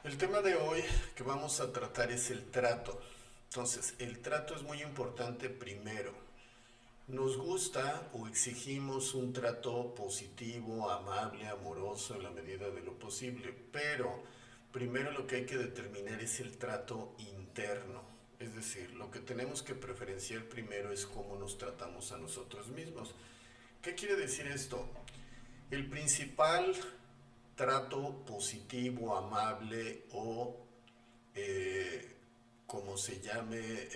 El tema de hoy que vamos a tratar es el trato. Entonces, el trato es muy importante primero. Nos gusta o exigimos un trato positivo, amable, amoroso en la medida de lo posible, pero primero lo que hay que determinar es el trato interno. Es decir, lo que tenemos que preferenciar primero es cómo nos tratamos a nosotros mismos. ¿Qué quiere decir esto? El principal trato positivo, amable o eh, como se llame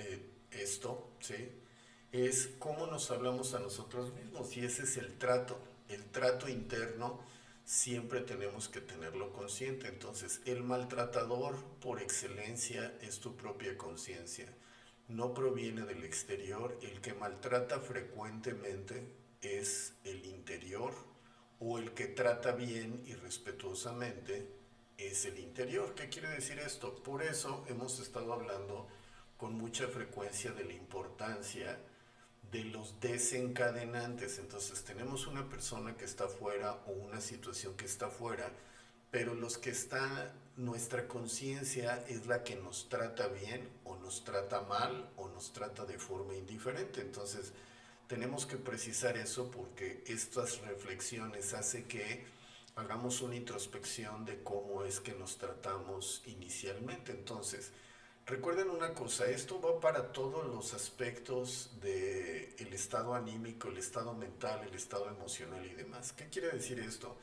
esto, ¿sí? Es cómo nos hablamos a nosotros mismos y ese es el trato interno siempre tenemos que tenerlo consciente. Entonces, el maltratador por excelencia es tu propia conciencia, no proviene del exterior, el que maltrata frecuentemente es el interior o el que trata bien y respetuosamente es el interior. ¿Qué quiere decir esto? Por eso hemos estado hablando con mucha frecuencia de la importancia de los desencadenantes. Entonces tenemos una persona que está afuera o una situación que está afuera, pero los que está, nuestra conciencia es la que nos trata bien o nos trata mal o nos trata de forma indiferente. Entonces tenemos que precisar eso porque estas reflexiones hacen que hagamos una introspección de cómo es que nos tratamos inicialmente. Entonces, recuerden una cosa, esto va para todos los aspectos del estado anímico, el estado mental, el estado emocional y demás. ¿Qué quiere decir esto?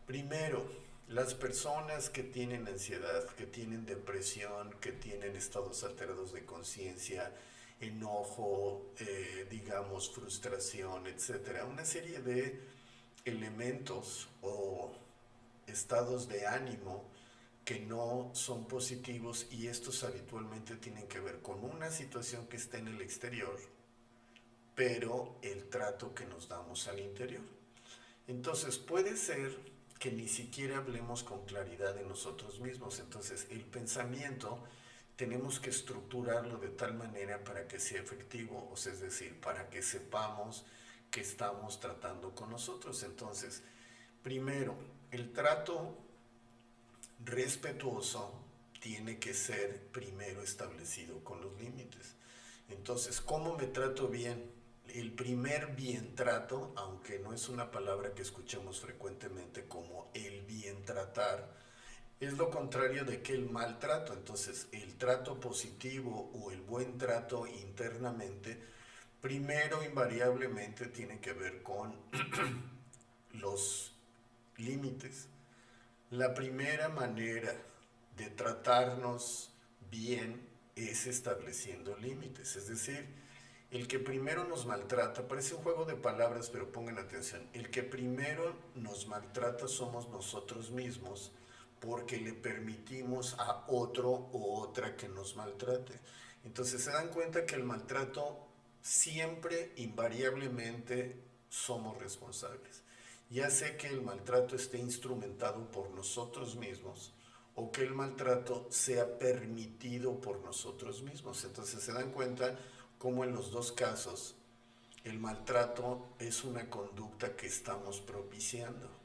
Primero, las personas que tienen ansiedad, que tienen depresión, que tienen estados alterados de conciencia, enojo, digamos, frustración, etcétera, una serie de elementos o estados de ánimo que no son positivos y estos habitualmente tienen que ver con una situación que está en el exterior, pero el trato que nos damos al interior. Entonces puede ser que ni siquiera hablemos con claridad de nosotros mismos. Entonces el pensamiento tenemos que estructurarlo de tal manera para que sea efectivo, o sea, es decir, para que sepamos que estamos tratando con nosotros. Entonces, primero, el trato respetuoso tiene que ser primero establecido con los límites. Entonces, ¿cómo me trato bien? El primer bien trato, aunque no es una palabra que escuchemos frecuentemente como el bien tratar, es lo contrario de que el maltrato. Entonces, el trato positivo o el buen trato internamente, primero invariablemente tiene que ver con los límites. La primera manera de tratarnos bien es estableciendo límites, es decir, el que primero nos maltrata, parece un juego de palabras, pero pongan atención, el que primero nos maltrata somos nosotros mismos porque le permitimos a otro o otra que nos maltrate. Entonces se dan cuenta que el maltrato siempre, invariablemente, somos responsables. Ya sé que el maltrato esté instrumentado por nosotros mismos o que el maltrato sea permitido por nosotros mismos. Entonces se dan cuenta cómo en los dos casos el maltrato es una conducta que estamos propiciando.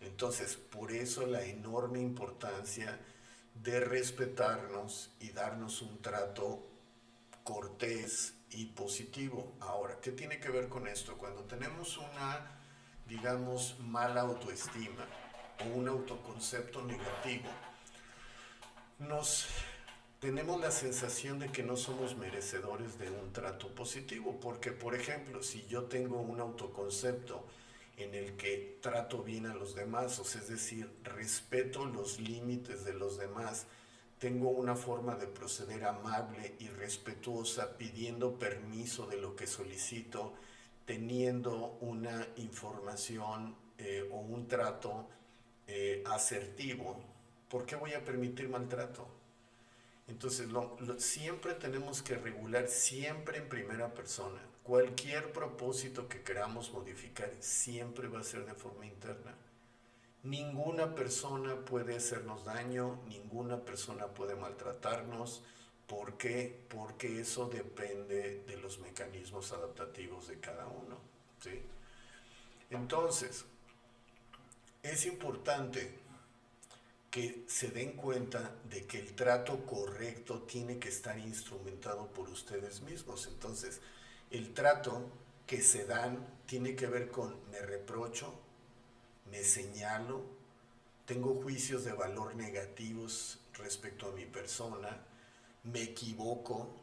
Entonces, por eso la enorme importancia de respetarnos y darnos un trato cortés y positivo. Ahora, ¿qué tiene que ver con esto? Cuando tenemos una, digamos, mala autoestima o un autoconcepto negativo, nos tenemos la sensación de que no somos merecedores de un trato positivo, porque por ejemplo, si yo tengo un autoconcepto en el que trato bien a los demás, o sea, es decir, respeto los límites de los demás, tengo una forma de proceder amable y respetuosa, pidiendo permiso de lo que solicito, teniendo una información o un trato asertivo, ¿por qué voy a permitir maltrato? Entonces, siempre tenemos que regular, siempre en primera persona. Cualquier propósito que queramos modificar siempre va a ser de forma interna. Ninguna persona puede hacernos daño, ninguna persona puede maltratarnos. ¿Por qué? Porque eso depende de los mecanismos adaptativos de cada uno. ¿Sí? Entonces, es importante que se den cuenta de que el trato correcto tiene que estar instrumentado por ustedes mismos. Entonces, el trato que se dan tiene que ver con me reprocho, me señalo, tengo juicios de valor negativos respecto a mi persona, me equivoco,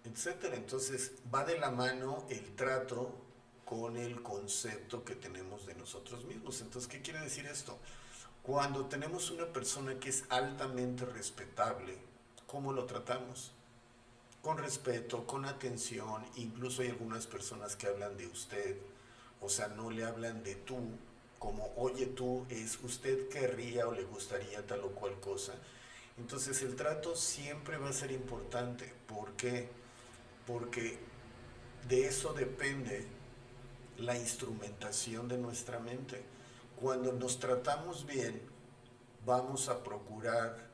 etcétera. Entonces, va de la mano el trato con el concepto que tenemos de nosotros mismos. Entonces, ¿qué quiere decir esto? Cuando tenemos una persona que es altamente respetable, ¿cómo lo tratamos? Con respeto, con atención, incluso hay algunas personas que hablan de usted, o sea, no le hablan de tú, como oye tú, es usted querría o le gustaría tal o cual cosa. Entonces el trato siempre va a ser importante. ¿Por qué? Porque de eso depende la instrumentación de nuestra mente. Cuando nos tratamos bien, vamos a procurar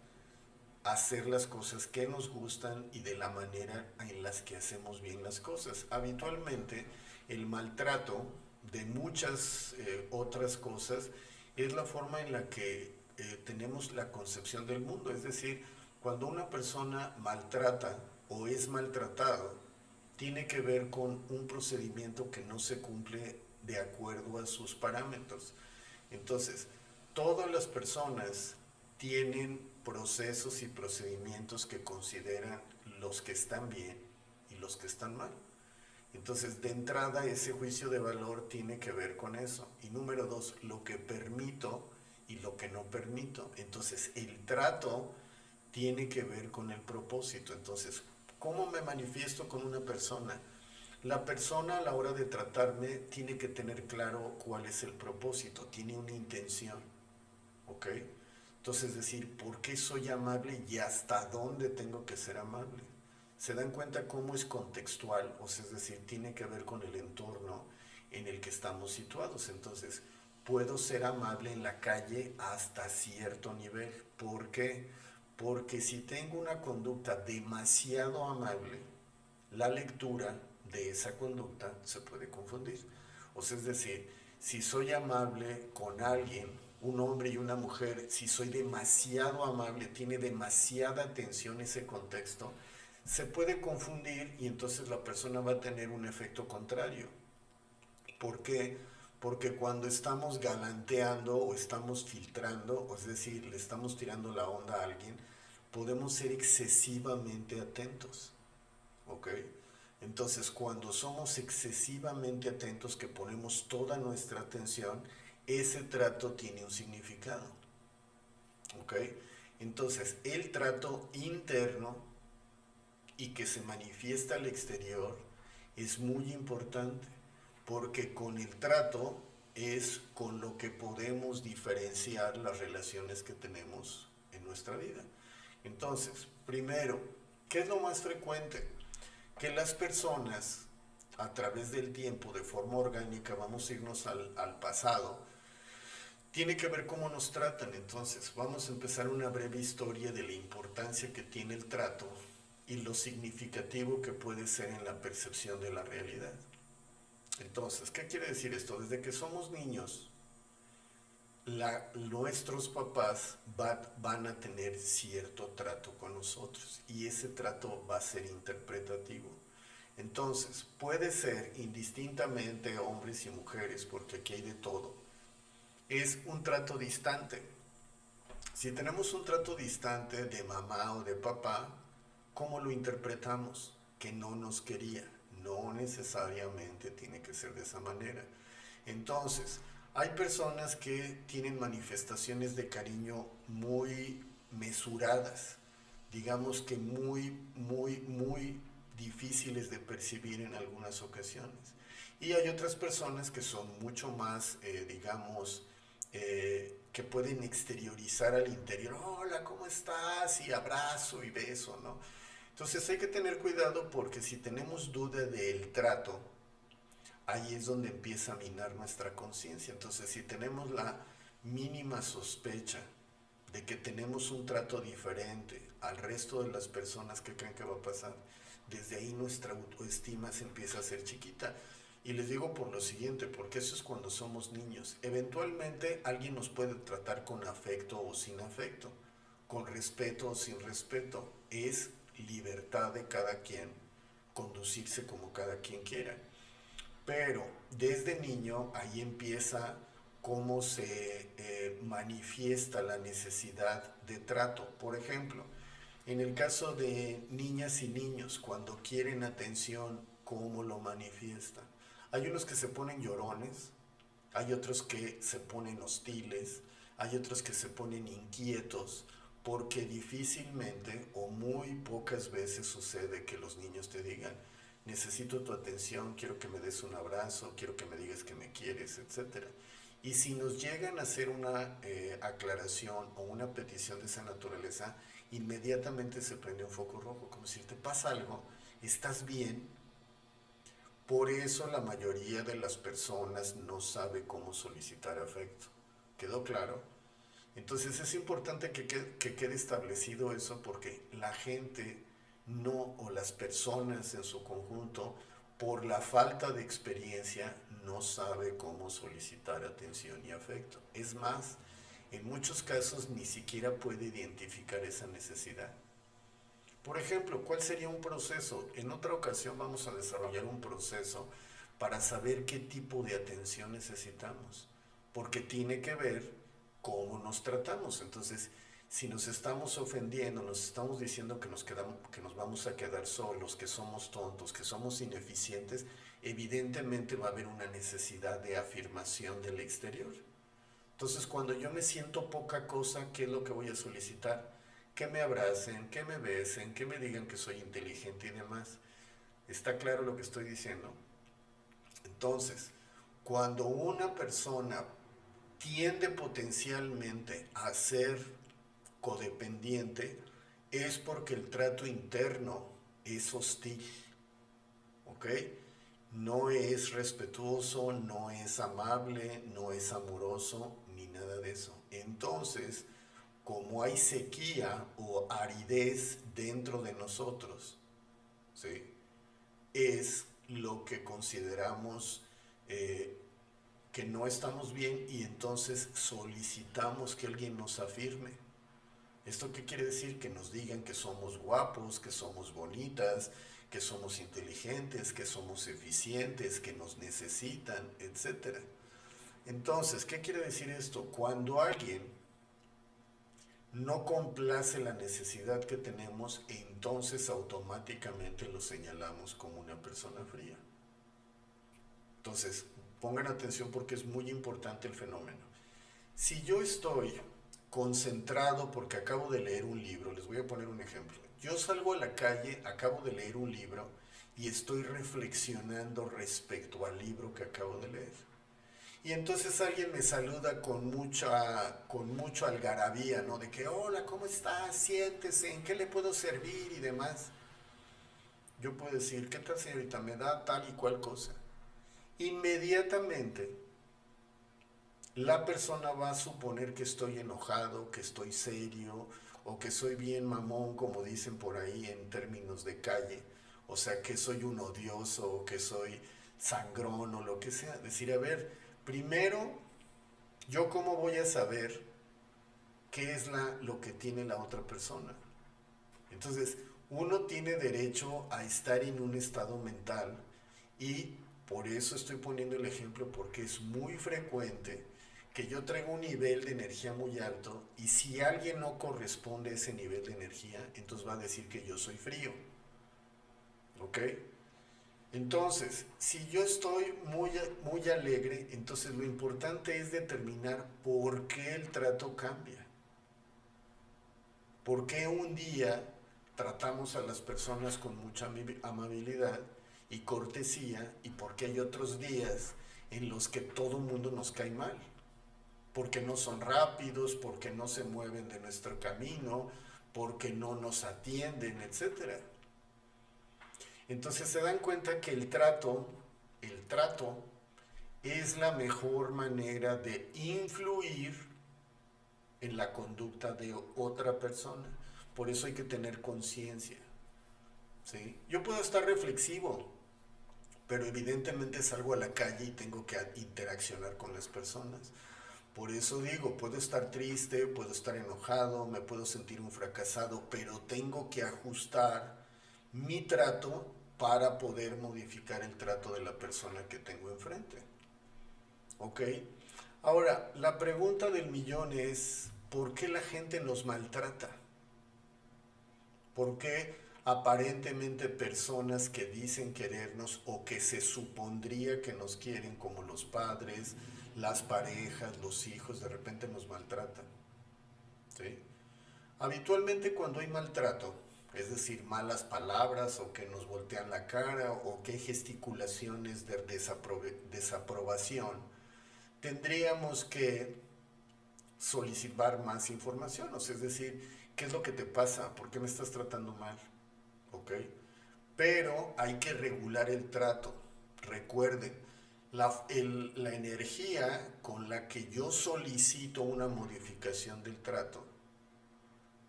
hacer las cosas que nos gustan y de la manera en las que hacemos bien las cosas. Habitualmente el maltrato de muchas otras cosas es la forma en la que tenemos la concepción del mundo. Es decir, cuando una persona maltrata o es maltratado, tiene que ver con un procedimiento que no se cumple de acuerdo a sus parámetros. Entonces, todas las personas tienen procesos y procedimientos que consideran los que están bien y los que están mal. Entonces, de entrada, ese juicio de valor tiene que ver con eso. Y número dos, lo que permito y lo que no permito. Entonces, el trato tiene que ver con el propósito. Entonces, ¿cómo me manifiesto con una persona? La persona a la hora de tratarme tiene que tener claro cuál es el propósito, tiene una intención, ¿ok? Entonces decir, ¿por qué soy amable y hasta dónde tengo que ser amable? Se dan cuenta cómo es contextual, o sea, es decir, tiene que ver con el entorno en el que estamos situados. Entonces, puedo ser amable en la calle hasta cierto nivel. ¿Por qué? Porque si tengo una conducta demasiado amable, la lectura de esa conducta se puede confundir. O sea, es decir, si soy amable con alguien, un hombre y una mujer, si soy demasiado amable, tiene demasiada atención ese contexto, se puede confundir y entonces la persona va a tener un efecto contrario. ¿Por qué? Porque cuando estamos galanteando o estamos filtrando, o es decir, le estamos tirando la onda a alguien, podemos ser excesivamente atentos. ¿Ok? Entonces, cuando somos excesivamente atentos, que ponemos toda nuestra atención, ese trato tiene un significado. ¿Ok? Entonces, el trato interno y que se manifiesta al exterior es muy importante, porque con el trato es con lo que podemos diferenciar las relaciones que tenemos en nuestra vida. Entonces, primero, ¿qué es lo más frecuente? Que las personas a través del tiempo, de forma orgánica, vamos a irnos al pasado, tiene que ver cómo nos tratan. Entonces, vamos a empezar una breve historia de la importancia que tiene el trato y lo significativo que puede ser en la percepción de la realidad. Entonces, ¿qué quiere decir esto? Desde que somos niños, nuestros papás van a tener cierto trato con nosotros y ese trato va a ser interpretativo. Entonces, puede ser indistintamente hombres y mujeres, porque aquí hay de todo. Es un trato distante. Si tenemos un trato distante de mamá o de papá, ¿cómo lo interpretamos? Que no nos quería. No necesariamente tiene que ser de esa manera. Entonces, hay personas que tienen manifestaciones de cariño muy mesuradas, digamos que muy difíciles de percibir en algunas ocasiones. Y hay otras personas que son mucho más, digamos, que pueden exteriorizar al interior, hola, ¿cómo estás? Y abrazo y beso, ¿no? Entonces hay que tener cuidado porque si tenemos duda del trato, ahí es donde empieza a minar nuestra conciencia. Entonces, si tenemos la mínima sospecha de que tenemos un trato diferente al resto de las personas que creen que va a pasar, desde ahí nuestra autoestima se empieza a hacer chiquita. Y les digo por lo siguiente, porque eso es cuando somos niños. Eventualmente alguien nos puede tratar con afecto o sin afecto. con respeto o sin respeto. Es libertad de cada quien conducirse como cada quien quiera. Pero desde niño ahí empieza cómo se manifiesta la necesidad de trato. Por ejemplo, en el caso de niñas y niños, cuando quieren atención, ¿cómo lo manifiestan? Hay unos que se ponen llorones, hay otros que se ponen hostiles, hay otros que se ponen inquietos, porque difícilmente o muy pocas veces sucede que los niños te digan, necesito tu atención, quiero que me des un abrazo, quiero que me digas que me quieres, etcétera. Y si nos llegan a hacer una aclaración o una petición de esa naturaleza, inmediatamente se prende un foco rojo, como si te pasa algo, estás bien. Por eso la mayoría de las personas no sabe cómo solicitar afecto. ¿Quedó claro? Entonces es importante que quede establecido eso, porque la gente no, o las personas en su conjunto, por la falta de experiencia, no sabe cómo solicitar atención y afecto. Es más, en muchos casos ni siquiera puede identificar esa necesidad. Por ejemplo, ¿cuál sería un proceso? En otra ocasión vamos a desarrollar un proceso para saber qué tipo de atención necesitamos, porque tiene que ver cómo nos tratamos. Entonces, si nos estamos ofendiendo, nos estamos diciendo que nos vamos a quedar solos, que somos tontos, que somos ineficientes, evidentemente va a haber una necesidad de afirmación del exterior. Entonces, cuando yo me siento poca cosa, ¿qué es lo que voy a solicitar? Que me abracen, que me besen, que me digan que soy inteligente y demás. ¿Está claro lo que estoy diciendo? Entonces, cuando una persona tiende potencialmente a ser codependiente, es porque el trato interno es hostil, ¿ok? No es respetuoso, no es amable, no es amoroso, ni nada de eso. Entonces, como hay sequía o aridez dentro de nosotros, ¿sí? Es lo que consideramos que no estamos bien, y entonces solicitamos que alguien nos afirme. ¿Esto qué quiere decir? Que nos digan que somos guapos, que somos bonitas, que somos inteligentes, que somos eficientes, que nos necesitan, etcétera. Entonces, ¿qué quiere decir esto? Cuando alguien no complace la necesidad que tenemos, entonces automáticamente lo señalamos como una persona fría. Entonces, pongan atención porque es muy importante el fenómeno. Si yo estoy concentrado porque acabo de leer un libro, les voy a poner un ejemplo. Yo salgo a la calle, acabo de leer un libro y estoy reflexionando respecto al libro que acabo de leer. Y entonces alguien me saluda con mucho algarabía, ¿no? De que, hola, ¿cómo estás? Siéntese, ¿en qué le puedo servir? Y demás. Yo puedo decir, ¿qué tal, señorita? Me da tal y cual cosa. Inmediatamente la persona va a suponer que estoy enojado, que estoy serio, o que soy bien mamón, como dicen por ahí en términos de calle. O sea, que soy un odioso, o que soy sangrón, o lo que sea. Decir, a ver, primero, ¿yo cómo voy a saber qué es lo que tiene la otra persona? Entonces, uno tiene derecho a estar en un estado mental, y por eso estoy poniendo el ejemplo, porque es muy frecuente que yo traiga un nivel de energía muy alto, y si alguien no corresponde a ese nivel de energía, entonces va a decir que yo soy frío. ¿Ok? Entonces, si yo estoy muy alegre, entonces lo importante es determinar por qué el trato cambia. ¿Por qué un día tratamos a las personas con mucha amabilidad y cortesía, y por qué hay otros días en los que todo el mundo nos cae mal? Porque no son rápidos, porque no se mueven de nuestro camino, porque no nos atienden, etcétera. Entonces se dan cuenta que el trato es la mejor manera de influir en la conducta de otra persona. Por eso hay que tener conciencia, ¿sí? Yo puedo estar reflexivo, pero evidentemente salgo a la calle y tengo que interaccionar con las personas. Por eso digo, puedo estar triste, puedo estar enojado, me puedo sentir un fracasado, pero tengo que ajustar mi trato para poder modificar el trato de la persona que tengo enfrente. ¿Ok? Ahora, la pregunta del millón es, ¿por qué la gente nos maltrata? ¿Por qué aparentemente personas que dicen querernos o que se supondría que nos quieren, como los padres, las parejas, los hijos, de repente nos maltratan? ¿Sí? Habitualmente cuando hay maltrato, es decir, malas palabras o que nos voltean la cara o que hay gesticulaciones de desaprobación, tendríamos que solicitar más información, o sea, es decir, ¿qué es lo que te pasa? ¿Por qué me estás tratando mal? ¿Ok? Pero hay que regular el trato. Recuerden, la energía con la que yo solicito una modificación del trato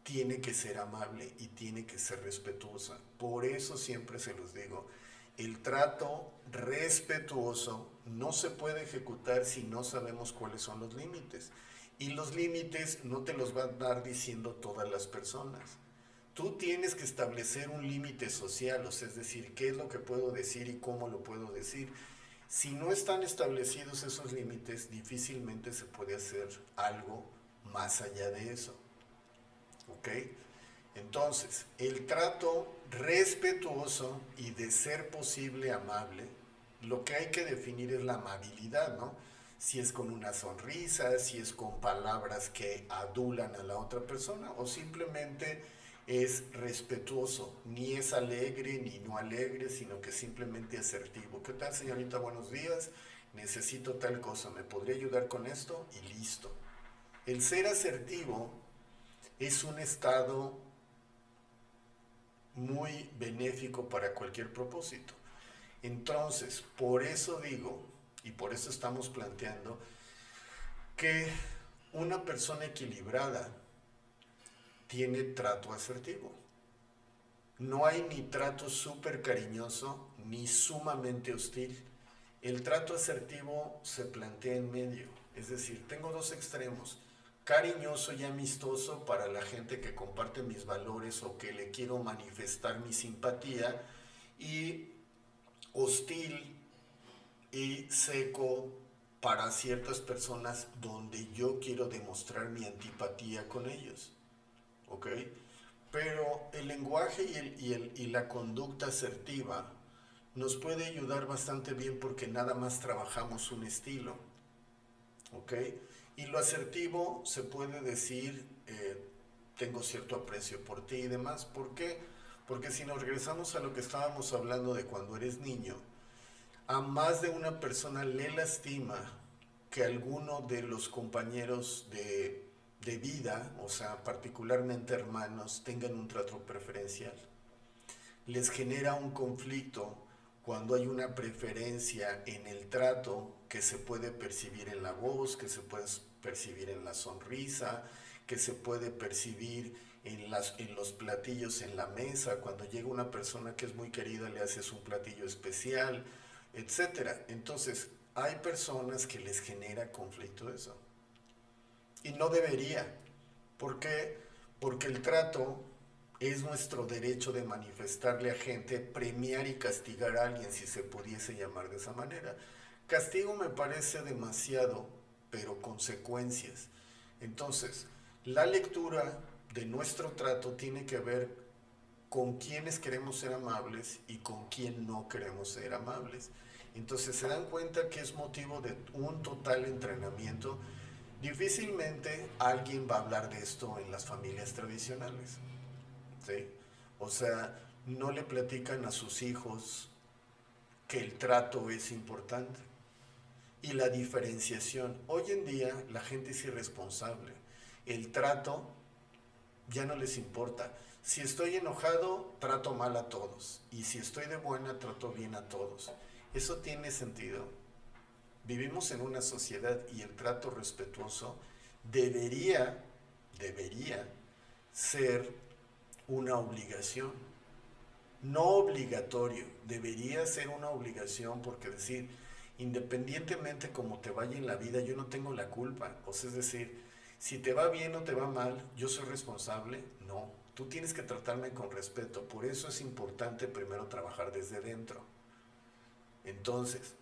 tiene que ser amable y tiene que ser respetuosa. Por eso siempre se los digo, el trato respetuoso no se puede ejecutar si no sabemos cuáles son los límites. Y los límites no te los van a dar diciendo todas las personas. Tú tienes que establecer un límite social, o sea, es decir, qué es lo que puedo decir y cómo lo puedo decir. Si no están establecidos esos límites, difícilmente se puede hacer algo más allá de eso. ¿Ok? Entonces, el trato respetuoso y de ser posible amable, lo que hay que definir es la amabilidad, ¿no? Si es con una sonrisa, si es con palabras que adulan a la otra persona o simplemente es respetuoso, ni es alegre ni no alegre, sino que simplemente asertivo. ¿Qué tal, señorita? Buenos días. Necesito tal cosa, ¿me podría ayudar con esto? Y listo. El ser asertivo es un estado muy benéfico para cualquier propósito. Entonces, por eso digo, y por eso estamos planteando, que una persona equilibrada tiene trato asertivo. No hay ni trato súper cariñoso ni sumamente hostil. El trato asertivo se plantea en medio. Es decir, tengo dos extremos. Cariñoso y amistoso para la gente que comparte mis valores o que le quiero manifestar mi simpatía. Y hostil y seco para ciertas personas donde yo quiero demostrar mi antipatía con ellos. ¿Ok? Pero el lenguaje y la conducta asertiva nos puede ayudar bastante bien porque nada más trabajamos un estilo. ¿Ok? Y lo asertivo se puede decir, tengo cierto aprecio por ti y demás. ¿Por qué? Porque si nos regresamos a lo que estábamos hablando de cuando eres niño, a más de una persona le lastima que alguno de los compañeros de vida, o sea, particularmente hermanos, tengan un trato preferencial. Les genera un conflicto cuando hay una preferencia en el trato que se puede percibir en la voz, que se puede percibir en la sonrisa, que se puede percibir en los platillos en la mesa. Cuando llega una persona que es muy querida, le haces un platillo especial, etcétera. Entonces, hay personas que les genera conflicto eso. Y no debería. ¿Por qué? Porque el trato es nuestro derecho de manifestarle a gente, premiar y castigar a alguien, si se pudiese llamar de esa manera. Castigo me parece demasiado, pero consecuencias. Entonces, la lectura de nuestro trato tiene que ver con quienes queremos ser amables y con quién no queremos ser amables. Entonces se dan cuenta que es motivo de un total entrenamiento. Difícilmente alguien va a hablar de esto en las familias tradicionales, ¿sí? O sea, no le platican a sus hijos que el trato es importante. Y la diferenciación. Hoy en día la gente es irresponsable. El trato ya no les importa. Si estoy enojado, trato mal a todos. Y si estoy de buena, trato bien a todos. ¿Eso tiene sentido? Vivimos en una sociedad y el trato respetuoso debería ser una obligación. No obligatorio, debería ser una obligación porque decir, Independientemente como te vaya en la vida, yo no tengo la culpa. O sea, es decir, si te va bien o te va mal, ¿yo soy responsable? No. Tú tienes que tratarme con respeto. Por eso es importante primero trabajar desde dentro. Entonces,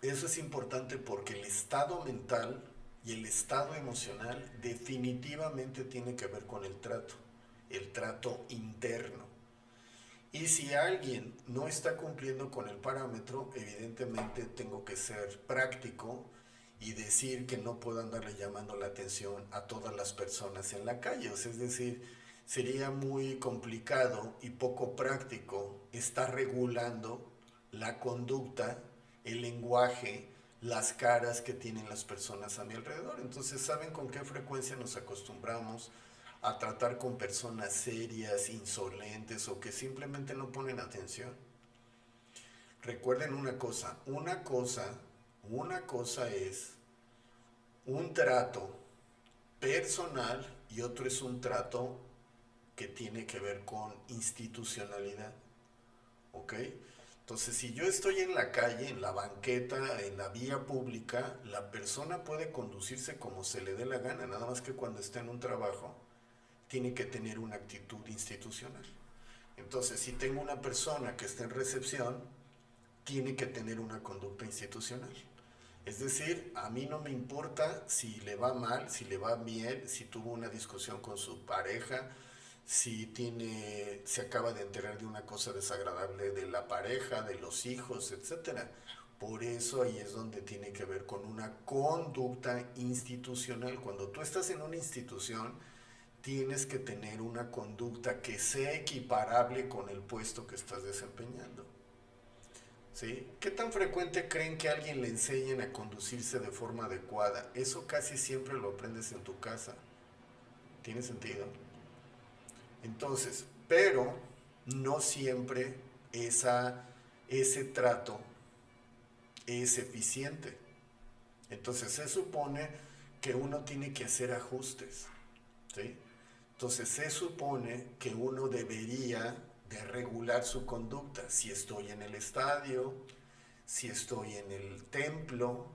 eso es importante porque el estado mental y el estado emocional definitivamente tiene que ver con el trato interno. Y si alguien no está cumpliendo con el parámetro, evidentemente tengo que ser práctico y decir que no puedo andarle llamando la atención a todas las personas en la calle. O sea, es decir, sería muy complicado y poco práctico estar regulando la conducta, el lenguaje, las caras que tienen las personas a mi alrededor. Entonces, ¿saben con qué frecuencia nos acostumbramos a tratar con personas serias, insolentes o que simplemente no ponen atención? Recuerden una cosa es un trato personal y otro es un trato que tiene que ver con institucionalidad, ¿ok? Entonces, si yo estoy en la calle, en la banqueta, en la vía pública, la persona puede conducirse como se le dé la gana, nada más que cuando está en un trabajo, tiene que tener una actitud institucional. Entonces, si tengo una persona que está en recepción, tiene que tener una conducta institucional. Es decir, a mí no me importa si le va mal, si le va bien, si tuvo una discusión con su pareja, si se acaba de enterar de una cosa desagradable de la pareja, de los hijos, etcétera. Por eso ahí es donde tiene que ver con una conducta institucional. Cuando tú estás en una institución, tienes que tener una conducta que sea equiparable con el puesto que estás desempeñando. ¿Sí? ¿Qué tan frecuente creen que a alguien le enseñen a conducirse de forma adecuada? Eso casi siempre lo aprendes en tu casa. ¿Tiene sentido? Entonces, pero no siempre ese trato es eficiente. Entonces se supone que uno tiene que hacer ajustes, ¿sí? Entonces se supone que uno debería de regular su conducta. Si estoy en el estadio, si estoy en el templo,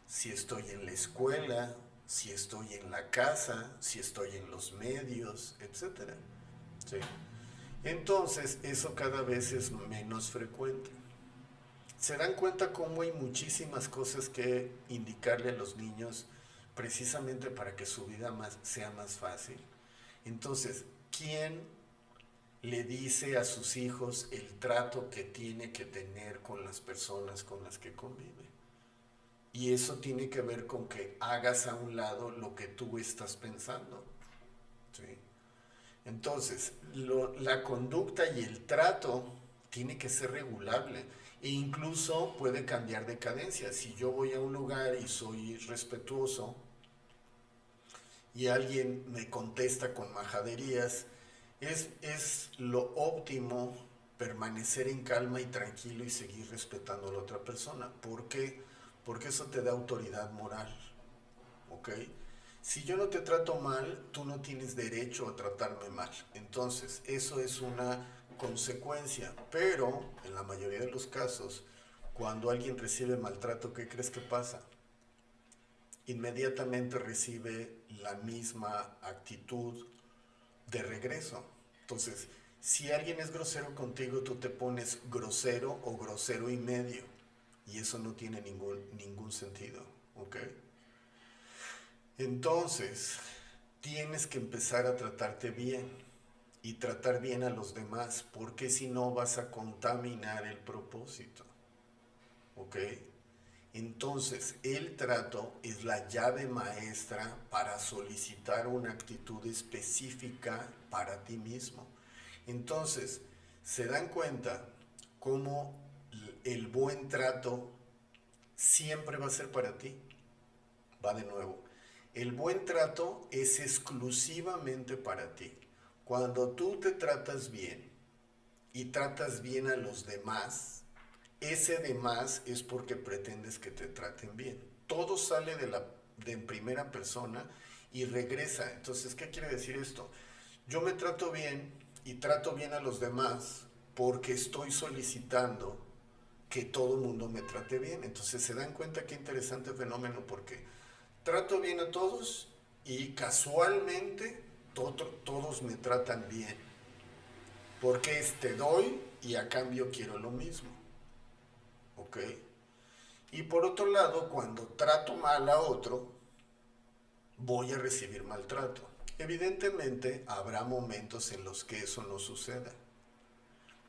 si estoy en la escuela, si estoy en la casa, si estoy en los medios, etcétera. ¿Sí? Entonces, eso cada vez es menos frecuente. Se dan cuenta cómo hay muchísimas cosas que indicarle a los niños precisamente para que su vida sea más fácil. Entonces, ¿quién le dice a sus hijos el trato que tiene que tener con las personas con las que convive? Y eso tiene que ver con que hagas a un lado lo que tú estás pensando. ¿Sí? Entonces, la conducta y el trato tiene que ser regulable e incluso puede cambiar de cadencia. Si yo voy a un lugar y soy respetuoso y alguien me contesta con majaderías, es lo óptimo permanecer en calma y tranquilo y seguir respetando a la otra persona. ¿Por qué? Porque eso te da autoridad moral, ¿ok? Si yo no te trato mal, tú no tienes derecho a tratarme mal. Entonces, eso es una consecuencia. Pero, en la mayoría de los casos, cuando alguien recibe maltrato, ¿qué crees que pasa? Inmediatamente recibe la misma actitud de regreso. Entonces, si alguien es grosero contigo, tú te pones grosero o grosero y medio. Y eso no tiene ningún sentido, ¿ok? Entonces, tienes que empezar a tratarte bien y tratar bien a los demás, porque si no vas a contaminar el propósito, ¿ok? Entonces, el trato es la llave maestra para solicitar una actitud específica para ti mismo. Entonces, se dan cuenta cómo el buen trato siempre va a ser para ti. Va de nuevo. El buen trato es exclusivamente para ti. Cuando tú te tratas bien y tratas bien a los demás, ese demás es porque pretendes que te traten bien. Todo sale de en primera persona y regresa. Entonces, ¿qué quiere decir esto? Yo me trato bien y trato bien a los demás porque estoy solicitando que todo el mundo me trate bien. Entonces se dan cuenta qué interesante fenómeno, porque trato bien a todos y casualmente todos me tratan bien. Porque te doy y a cambio quiero lo mismo. ¿Ok? Y por otro lado, cuando trato mal a otro, voy a recibir maltrato. Evidentemente habrá momentos en los que eso no suceda.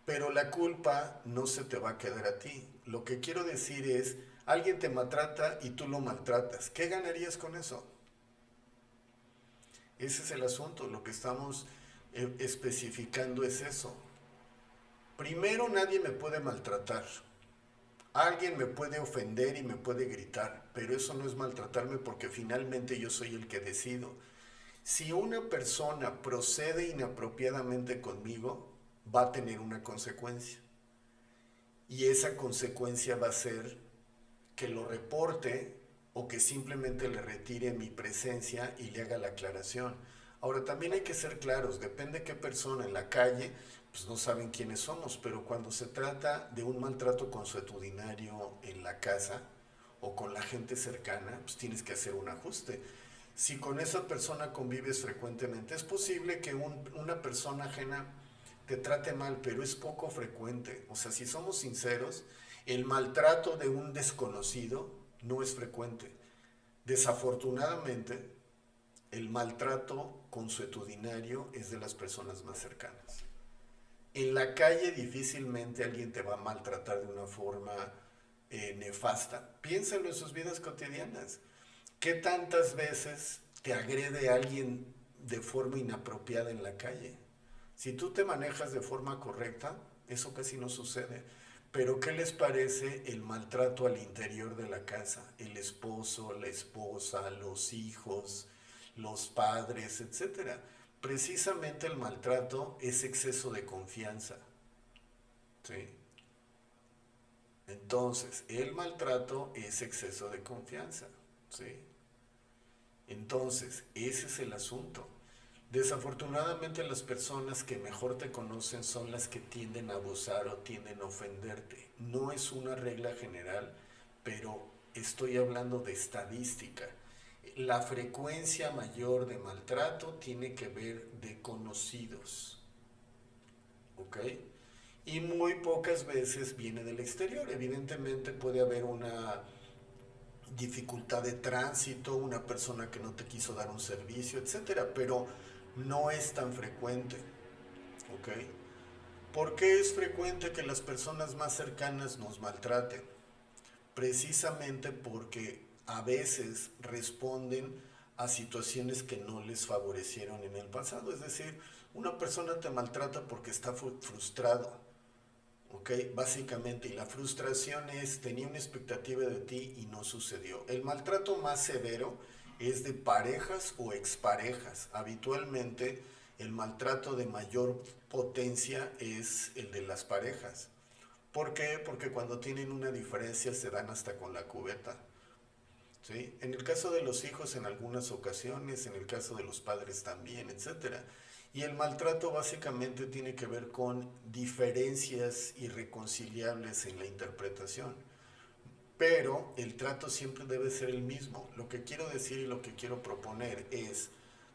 Pero la culpa no se te va a quedar a ti. Lo que quiero decir es, alguien te maltrata y tú lo maltratas. ¿Qué ganarías con eso? Ese es el asunto. Lo que estamos especificando es eso. Primero, nadie me puede maltratar. Alguien me puede ofender y me puede gritar, pero eso no es maltratarme porque finalmente yo soy el que decido. Si una persona procede inapropiadamente conmigo, va a tener una consecuencia. Y esa consecuencia va a ser que lo reporte o que simplemente le retire mi presencia y le haga la aclaración. Ahora también hay que ser claros, depende de qué persona en la calle, pues no saben quiénes somos, pero cuando se trata de un maltrato consuetudinario en la casa o con la gente cercana, pues tienes que hacer un ajuste. Si con esa persona convives frecuentemente, es posible que una persona ajena te trate mal, pero es poco frecuente. O sea, si somos sinceros, el maltrato de un desconocido no es frecuente. Desafortunadamente, el maltrato consuetudinario es de las personas más cercanas. En la calle difícilmente alguien te va a maltratar de una forma nefasta. Piénsalo en sus vidas cotidianas. ¿Qué tantas veces te agrede alguien de forma inapropiada en la calle? Si tú te manejas de forma correcta, eso casi no sucede. Pero ¿qué les parece el maltrato al interior de la casa? El esposo, la esposa, los hijos, los padres, etcétera. Precisamente el maltrato es exceso de confianza. ¿Sí? Entonces, el maltrato es exceso de confianza. ¿Sí? Entonces, ese es el asunto. Desafortunadamente las personas que mejor te conocen son las que tienden a abusar o tienden a ofenderte. No es una regla general, pero estoy hablando de estadística. La frecuencia mayor de maltrato tiene que ver de conocidos, ¿ok? Y muy pocas veces viene del exterior. Evidentemente puede haber una dificultad de tránsito, una persona que no te quiso dar un servicio, etcétera, pero no es tan frecuente, ¿ok? ¿Por qué es frecuente que las personas más cercanas nos maltraten? Precisamente porque a veces responden a situaciones que no les favorecieron en el pasado. Es decir, una persona te maltrata porque está frustrado, ¿ok? Básicamente, y la frustración es, tenía una expectativa de ti y no sucedió. El maltrato más severo es de parejas o exparejas. Habitualmente, el maltrato de mayor potencia es el de las parejas. ¿Por qué? Porque cuando tienen una diferencia se dan hasta con la cubeta. ¿Sí? En el caso de los hijos en algunas ocasiones, en el caso de los padres también, etcétera. Y el maltrato básicamente tiene que ver con diferencias irreconciliables en la interpretación. Pero el trato siempre debe ser el mismo. Lo que quiero decir y lo que quiero proponer es,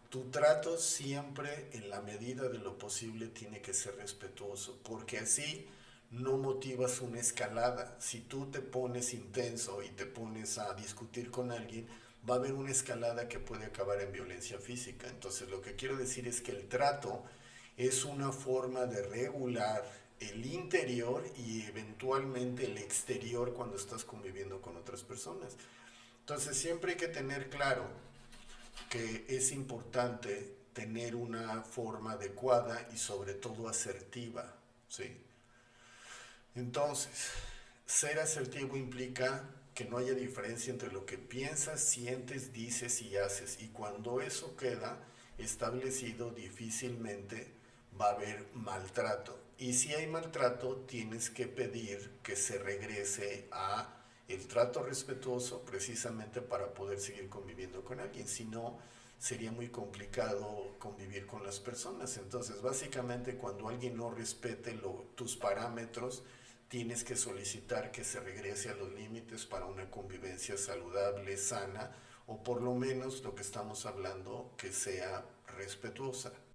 tu trato siempre en la medida de lo posible tiene que ser respetuoso, porque así no motivas una escalada. Si tú te pones intenso y te pones a discutir con alguien, va a haber una escalada que puede acabar en violencia física. Entonces lo que quiero decir es que el trato es una forma de regular el interior y eventualmente el exterior cuando estás conviviendo con otras personas. Entonces siempre hay que tener claro que es importante tener una forma adecuada y sobre todo asertiva, ¿sí? Entonces, ser asertivo implica que no haya diferencia entre lo que piensas, sientes, dices y haces. Y cuando eso queda establecido, difícilmente va a haber maltrato. Y si hay maltrato, tienes que pedir que se regrese a el trato respetuoso precisamente para poder seguir conviviendo con alguien. Si no, sería muy complicado convivir con las personas. Entonces, básicamente, cuando alguien no respete tus parámetros, tienes que solicitar que se regrese a los límites para una convivencia saludable, sana, o por lo menos lo que estamos hablando, que sea respetuosa.